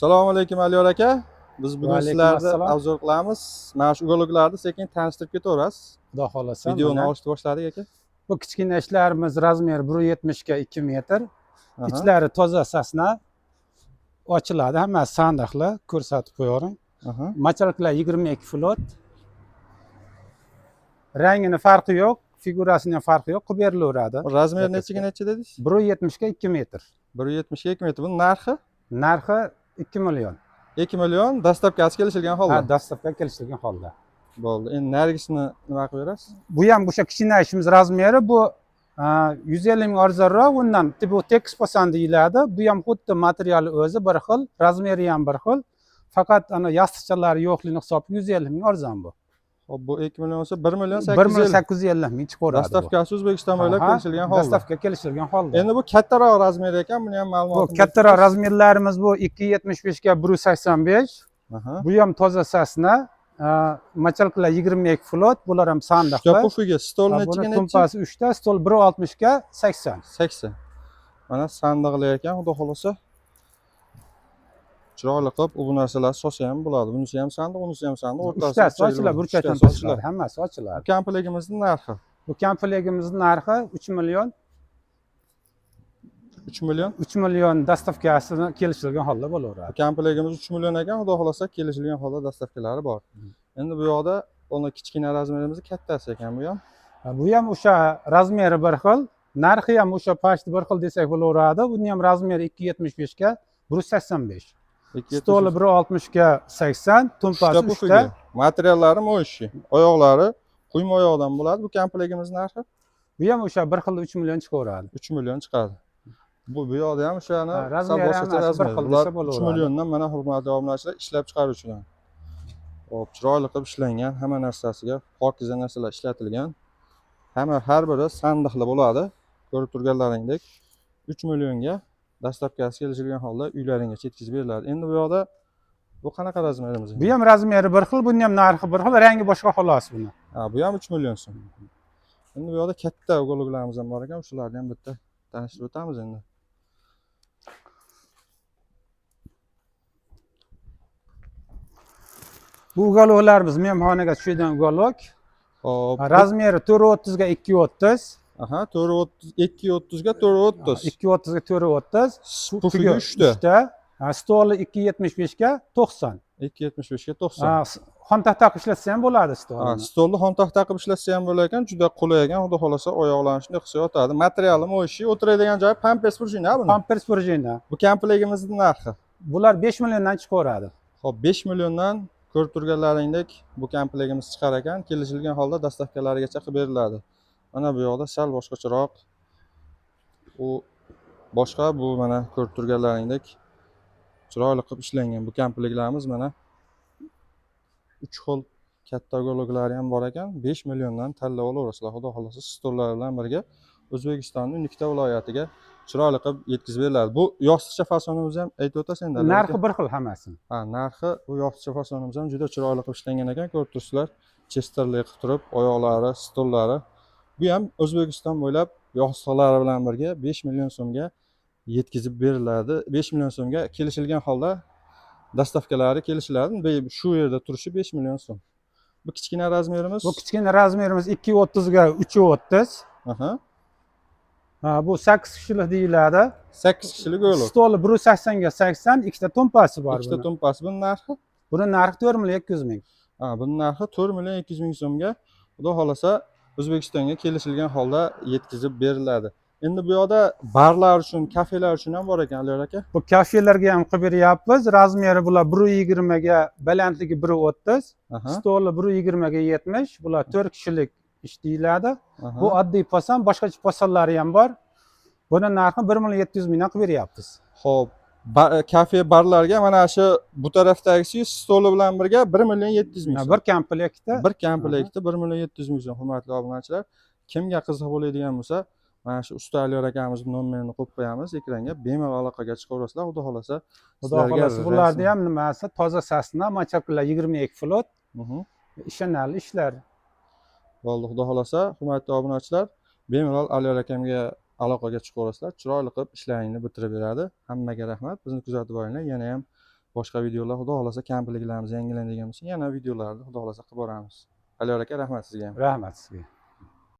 Assalomu alaykum Aliyor aka. Biz Va bugun alaykum sizlarni assalom. obzor qilamiz. Mana shu ulovlarni sekin tanishtirib ketaverasiz. Xudo xolasa Videoni mana olishni boshladik aka. bu kichkina ishlarimiz razmeri 1.70 ga 2 metr. Aha. Ichlari toza sasna ochiladi. Hammasi sandiqli ko'rsatib qo'yaring. Aha. Machalkalar 22 flot. Rangini farqi yo'q, figurasining farqi yo'q, qilib berilaveradi. Razmeri nechiga necha dedingiz? 1.70 ga 2 metr. 1.70 ga 2 metr. Buning narxi Narxi 2 million. 2 million, dastlabkasi kelishilgan holda. Ha, dastlabki kelishilgan holda. Bo'ldi. Endi narigisini nima qilib berasiz? Bu ham o'sha kichkina ishimiz razmeri bu 150 ming arzonroq, undan bu tekis posan deyiladi. Bu ham xuddi materiali o'zi bir xil, razmeri ham bir xil. Faqat ana yostiqchalari yo'qligini hisobiga 150 ming arzon bu. Hop, bu 2 million olsa 1 million 850 ming chiqaveradi. Dastlabkasi O'zbekiston bo'ylab kelishilgan holda. Dastlabki kelishilgan holda. Endi bu kattaroq razmer ekan, buni ham ma'lumot. Bu kattaroq razmerlarimiz bu 2.75 ga 1.85. Aha. Bu ham toza sasna. Machalkalar 22 flot, bular ham sandiqli. Uchta pufiga, stol nechiga necha? Tumpasi 3 ta, stol 1.60 ga 80. 80. Mana sandiqli ekan, xudo xolasa. Chiroyli qilib bu narsalar solsa ham bo'ladi. Bunisi ham sandiq, bunisi ham sandiq, o'rtasida Uchtasi ochiladi, burchakdan tashqari hammasi ochiladi. Bu komplegtimizning narxi. Bu komplegtimizning narxi 3 million. 3 million. 3 million dastavkasini kelishilgan holda bo'laveradi. Komplegtimiz 3 million ekan, xudo xolasa kelishilgan holda dastavkalari bor. Endi bu yoqda ona kichkina razmerimiz kattasi ekan bu ham. Bu ham o'sha razmeri bir xil, narxi ham o'sha pashti bir xil desak bo'laveradi. Buni ham razmeri 2.75 ga 1.85. Stoli 1.60 ga 80, tumpasi 3 ta. Materiallari mo'shi, oyoqlari quyma oyoqdan bo'ladi. Bu komplegtimiz narxi? Bu ham o'sha bir xilda 3 million chiqaveradi. 3 million chiqadi. Bu yoqda ham o'shani razmeri bir xil desa bo'laveradi. 3 milliondan mana hurmatli obunachilar ishlab chiqaruvchilar. Hop, chiroyli qilib ishlangan, hamma narsasiga pokiza narsalar ishlatilgan. Har biri sandiqli bo'ladi. Ko'rib turganlaringdek 3 millionga dastlabkasi kelishilgan holda uylaringizga yetkazib beriladi. Endi bu yoqda bu qanaqa razmerimiz? Bu ham razmeri bir xil, buning ham narxi bir xil, rangi boshqa xolos buni. Ha, bu ham 3 million so'm. Endi bu yoqda katta ulovlarimiz ham bor ekan, shularni ham bitta tanishtirib o'tamiz endi. Bu ulovlarimiz mehmonxonaga tushadigan ulovlar. Hop. Razmeri 430 ga 230. Aha, 230 ga 430. 230 ga 430. Pufiga 3 ta. Stoli 2.75 ga 90. 2.75 ga 90. Xontaxt taqib ishlatsa ham bo'ladi stolni. Stolni xontaxt taqib ishlatsa ham bo'lar ekan, juda qulay ekan, xudo xolasa oyoqlarni shunday qilsa yotadi. Materiali mo'shi, o'tiradigan joyi pampers prujina buni. Pampers prujina. Bu komplegtimizning narxi. Bular 5 milliondan chiqaveradi. Xo'p, 5 milliondan ko'rib turganlaringdek bu komplegtimiz chiqar ekan, kelishilgan holda dastavkalarigacha qilib beriladi. Mana bu yoqda sal boshqacharoq. U boshqa, bu mana ko'rib turganlaringdek chiroyli qilib ishlangan bu komplektlarimiz mana 3 xil katta ulovlari ham bor ekan. 5 milliondan tanlab olaverasizlar. Xudo xolasa stollar bilan birga O'zbekistonning ikkita viloyatiga chiroyli qilib yetkazib beriladi. Bu yostiqcha fasonimizni ham aytib o'tasan endi. Narxi bir xil hammasi. Ha, narxi bu yostiqcha fasonimiz ham juda chiroyli qilib ishlangan ekan, ko'rib turibsizlar. Chesterli qilib turib, oyoqlari, stollari. Bu ham O'zbekiston bo'ylab yostiqlari bilan birga 5 million so'mga yetkazib beriladi. 5 million so'mga kelishilgan holda dastavkalari kelishiladi. Shu yerda turishi 5 million so'm. Bu kichkina razmerimiz? Bu kichkina razmerimiz 2.30 ga 3.30. Aha. Bu 8 kishilik deyiladi. 8 kishilik o'lim. Stoli 1.80 ga 80, ikkita tumpasi bor. Ikkita tumpasi. Buning narxi? Buning narxi 4 million 200 ming. Ha, buning narxi 4 million 200 ming so'mga xudo xolasa O'zbekistonga kelishilgan holda yetkazib beriladi. Endi bu yoqda barlar uchun, kafelar uchun ham bor ekan, Aliyor aka. Bu kafelarga ham qilib beryapmiz. Razmeri bular 1.20 ga, balandligi 1.30, stoli 1.20 ga 70. Bular 4 kishilik ish deyiladi. Bu oddiy posan, boshqacha posanlari ham bor. Buning narxi 1 million 700 mingdan qilib beryapmiz. Xo'p, kafe barlarga mana shu bu tarafdagi stoli bilan birga 1 million 700 ming. Bir komplektda. Bir komplektda 1 million 700 ming so'm, hurmatli obunachilar. Kimga qiziq bo'ladigan bo'lsa, mana shu usta Aliyor akamiz nomerini qo'yib qo'yamiz ekranga, bemalol aloqaga chiqaverasizlar. Xudo xolasa, bularni ham nimasi toza sasna, machalkalar 22 flot. Ishonarli ishlar. Bo'ldi, xudo xolasa, hurmatli obunachilar, bemalol Aliyor akamga aloqaga chiqaverasizlar. Chiroyli qilib ishlaringni bitirib beradi. Hammaga rahmat. Bizni kuzatib boringlar. Yana ham boshqa videolar xudo xohlasa kampirliklarimiz yangilanadigan bo'lsa yana videolarni xudo xohlasa qilib boramiz. Aliyor aka, rahmat sizga ham. Rahmat sizga.